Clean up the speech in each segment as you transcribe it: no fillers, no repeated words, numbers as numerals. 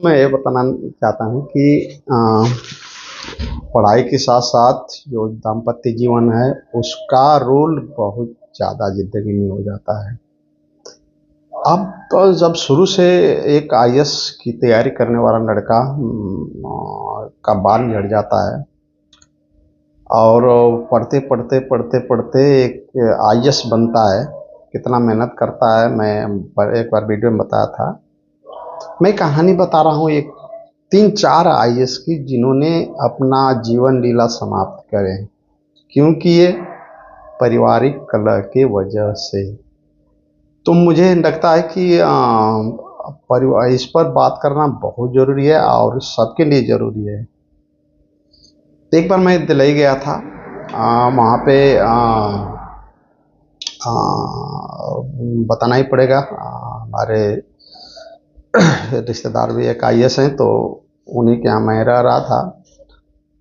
मैं ये बताना चाहता हूँ कि पढ़ाई के साथ साथ जो दाम्पत्य जीवन है उसका रोल बहुत ज़्यादा ज़िंदगी में हो जाता है। अब तो जब शुरू से एक आईएएस की तैयारी करने वाला लड़का का बाल झड़ जाता है और पढ़ते पढ़ते पढ़ते पढ़ते एक आईएएस बनता है। कितना मेहनत करता है मैं एक बार वीडियो में बताया था। मैं कहानी बता रहा हूँ एक 3-4 आईएएस की जिन्होंने अपना जीवन लीला समाप्त करे, क्योंकि ये पारिवारिक कलह के वजह से। तो मुझे लगता है कि परिवार इस पर बात करना बहुत ज़रूरी है और सबके लिए ज़रूरी है। एक बार मैं दिल्ली गया था, वहाँ पे बताना ही पड़ेगा, हमारे रिश्तेदार भी एक आईएएस हैं, तो उन्हीं के यहाँ मैं रह रहा था।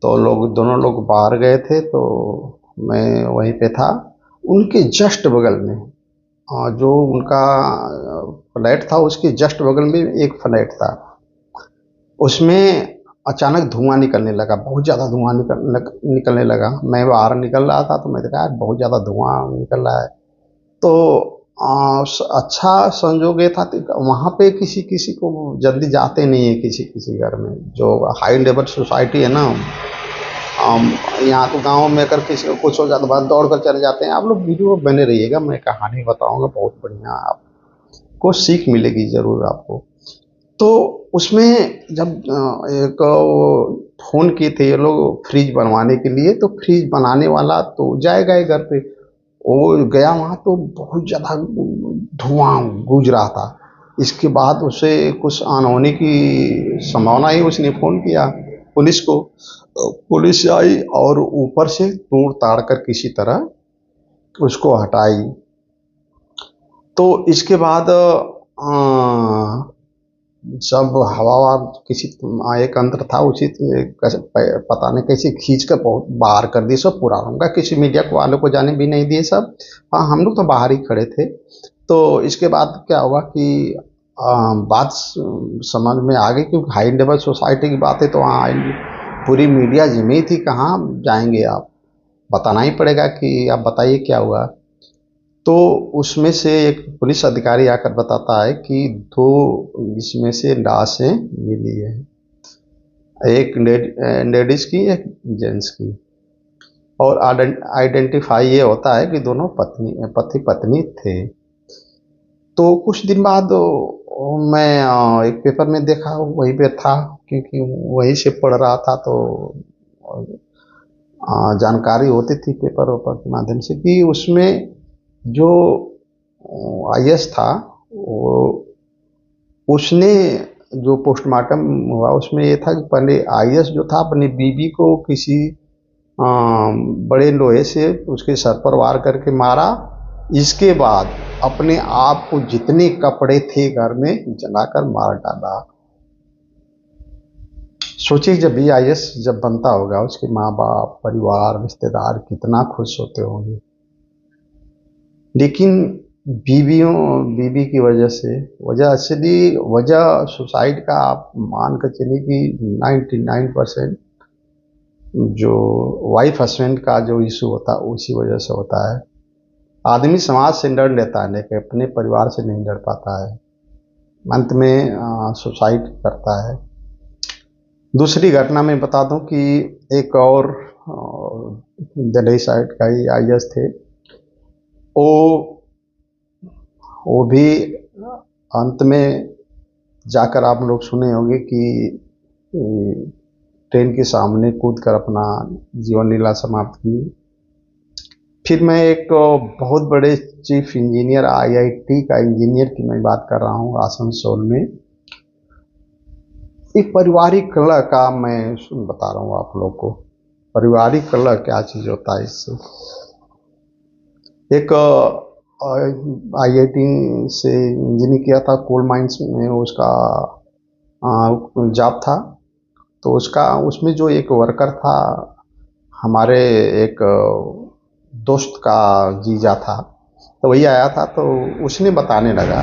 तो दोनों लोग बाहर गए थे, तो मैं वहीं पे था। उनके जस्ट बगल में जो उनका फ्लैट था, उसके जस्ट बगल में एक फ्लैट था। उसमें अचानक धुआं निकलने लगा, बहुत ज़्यादा धुआं निकलने लगा। मैं बाहर निकल रहा था तो मैं देखा यार बहुत ज़्यादा धुआं निकल रहा है। तो अच्छा संजोग ये था कि वहाँ पे किसी किसी को जल्दी जाते नहीं है, किसी किसी घर में जो हाई लेवल सोसाइटी है ना। यहाँ तो गांव में अगर किसी को कुछ हो जाता बाद दौड़ कर चले जाते हैं। आप लोग वीडियो बने रहिएगा, मैं कहानी बताऊंगा बहुत बढ़िया, आपको सीख मिलेगी ज़रूर आपको। तो उसमें जब एक फ़ोन किए थे ये लोग फ्रिज बनवाने के लिए, तो फ्रिज बनाने वाला तो जाएगा ही घर पे। वो गया वहाँ तो बहुत ज़्यादा धुआं गूंज रहा था। इसके बाद उसे कुछ अनहोनी की संभावना ही, उसने फ़ोन किया पुलिस को। पुलिस आई और ऊपर से तोड़ ताड़ कर किसी तरह उसको हटाई। तो इसके बाद जब हवा किसी एक अंतर था, उसी कैसे पता नहीं कैसे खींच कर बहुत बाहर कर दिए, सब पूरा रूम का, किसी मीडिया को वालों को जाने भी नहीं दिए सब। हाँ, हम लोग तो बाहर ही खड़े थे। तो इसके बाद क्या हुआ कि बात समझ में आ गई, क्योंकि हाई लेवल सोसाइटी की बात है तो वहाँ पूरी मीडिया जिम्मे थी, कहाँ जाएंगे आप, बताना ही पड़ेगा कि आप बताइए क्या हुआ। तो उसमें से एक पुलिस अधिकारी आकर बताता है कि 2 इसमें से लाशें मिली है, एक लेडीज की, एक जेंट्स की। और आइडेंटिफाई ये होता है कि दोनों पति पत्नी थे। तो कुछ दिन बाद मैं एक पेपर में देखा, वहीं पे था, क्योंकि वहीं से पढ़ रहा था। तो जानकारी होती थी पेपर वेपर के माध्यम से कि उसमें जो आईएएस था, वो उसने जो पोस्टमार्टम हुआ उसमें ये था कि पहले आईएएस जो था अपनी बीवी को किसी बड़े लोहे से उसके सर पर वार करके मारा। इसके बाद अपने आप को जितने कपड़े थे घर में जलाकर मार डाला। सोचिए जब भी आईएएस जब बनता होगा, उसके माँ बाप, परिवार, रिश्तेदार कितना खुश होते होंगे। लेकिन बीवी की वजह एक्चुअली वजह सुसाइड का आप मान कर चलिए कि 99% जो वाइफ हस्बैंड का जो इशू होता है उसी वजह से होता है। आदमी समाज से डर लेता है लेकिन अपने परिवार से नहीं डर पाता है, अंत में सुसाइड करता है। दूसरी घटना मैं बता दूं कि एक और दिल्ली साइड का ही आईएएस थे। वो भी अंत में जाकर आप लोग सुने होंगे कि ट्रेन के सामने कूदकर अपना जीवन लीला समाप्त की। फिर मैं एक बहुत बड़े चीफ इंजीनियर, आईआईटी का इंजीनियर की मैं बात कर रहा हूँ, आसनसोल में। एक पारिवारिक कलह का मैं बता रहा हूँ आप लोग को। पारिवारिक कलह क्या चीज़ होता है इससे। एक आईआईटी से इंजीनियर किया था, कोल माइंस में उसका जॉब था। तो उसमें जो एक वर्कर था, हमारे एक दोस्त का जीजा था, तो वही आया था। तो उसने बताने लगा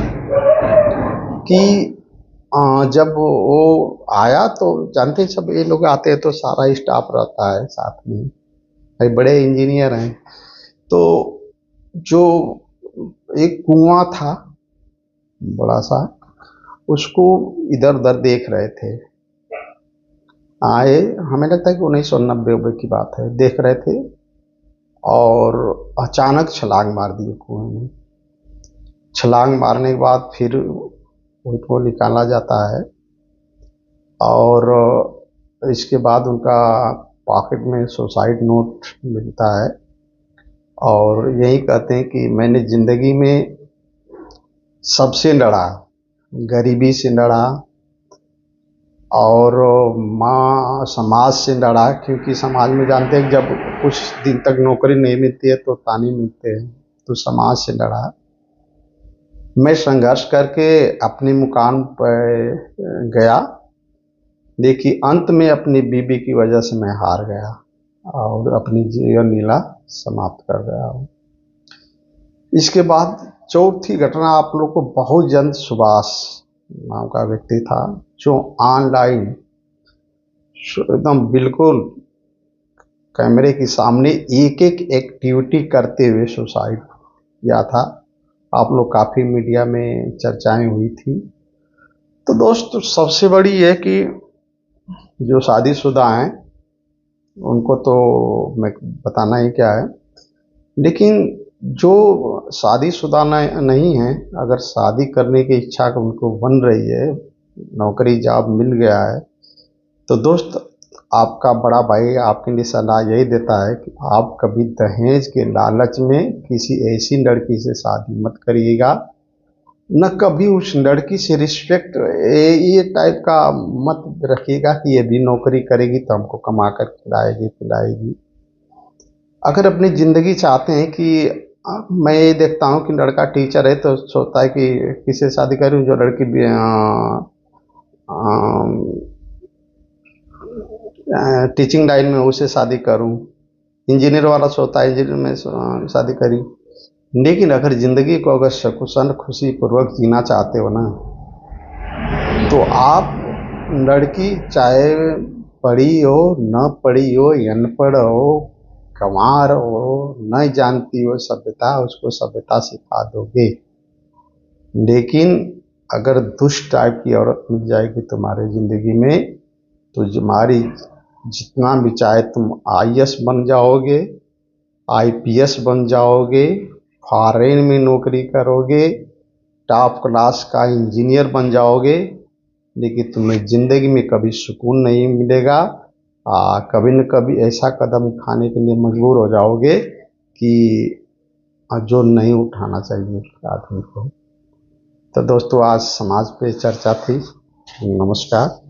कि जब वो आया तो जानते हैं, सब ये लोग आते हैं तो सारा स्टाफ रहता है साथ में, भाई बड़े इंजीनियर हैं। तो जो एक कुआं था बड़ा सा, उसको इधर उधर देख रहे थे। आए, हमें लगता है कि 1990 की बात है, देख रहे थे और अचानक छलांग मार दी कुएं में। छलांग मारने के बाद फिर उनको निकाला जाता है और इसके बाद उनका पॉकेट में सुसाइड नोट मिलता है और यही कहते हैं कि मैंने ज़िंदगी में सबसे लड़ा, गरीबी से लड़ा और माँ समाज से लड़ा, क्योंकि समाज में जानते हैं कि जब कुछ दिन तक नौकरी नहीं मिलती है तो ताने मिलते हैं, तो समाज से लड़ा। मैं संघर्ष करके अपने मुकाम पर गया, लेकिन अंत में अपनी बीबी की वजह से मैं हार गया और अपनी जीवन लीला समाप्त कर गया हूँ। इसके बाद चौथी घटना आप लोग को, बहुत जल्द सुभाष नाम का व्यक्ति था जो ऑनलाइन एकदम बिल्कुल कैमरे के सामने एक एक एक्टिविटी करते हुए सुसाइड किया था। आप लोग काफ़ी मीडिया में चर्चाएं हुई थी। तो दोस्त सबसे बड़ी है कि जो शादीशुदा हैं उनको तो मैं बताना ही क्या है, लेकिन जो शादीशुदा नहीं है, अगर शादी करने की इच्छा उनको बन रही है, नौकरी जॉब मिल गया है, तो दोस्त आपका बड़ा भाई आपके लिए सलाह यही देता है कि आप कभी दहेज के लालच में किसी ऐसी लड़की से शादी मत करिएगा, न कभी उस लड़की से रिस्पेक्ट ये टाइप का मत रखिएगा कि ये भी नौकरी करेगी तो हमको कमा कर खिलाएगी पिलाएगी। अगर अपनी ज़िंदगी चाहते हैं कि मैं ये देखता हूँ कि लड़का टीचर है तो सोचता है कि किससे शादी करूँ, जो लड़की टीचिंग लाइन में उससे शादी करूं। इंजीनियर वाला सोचता है इंजीनियर में शादी करी। लेकिन अगर ज़िंदगी को अगर सकुशल खुशी पूर्वक जीना चाहते हो ना, तो आप लड़की चाहे पढ़ी हो न पढ़ी हो, अनपढ़ हो, गंवार हो, न जानती हो सभ्यता, उसको सभ्यता सिखा दोगे। लेकिन अगर दुष्ट टाइप की औरत मिल जाएगी तुम्हारे ज़िंदगी में, तो तुम्हारी जितना भी चाहे तुम आईएएस बन जाओगे, आईपीएस बन जाओगे, फॉरेन में नौकरी करोगे, टॉप क्लास का इंजीनियर बन जाओगे, लेकिन तुम्हें ज़िंदगी में कभी सुकून नहीं मिलेगा। कभी न कभी ऐसा कदम उठाने के लिए मजबूर हो जाओगे कि जो नहीं उठाना चाहिए आदमी को। तो दोस्तों आज समाज पे चर्चा थी। नमस्कार।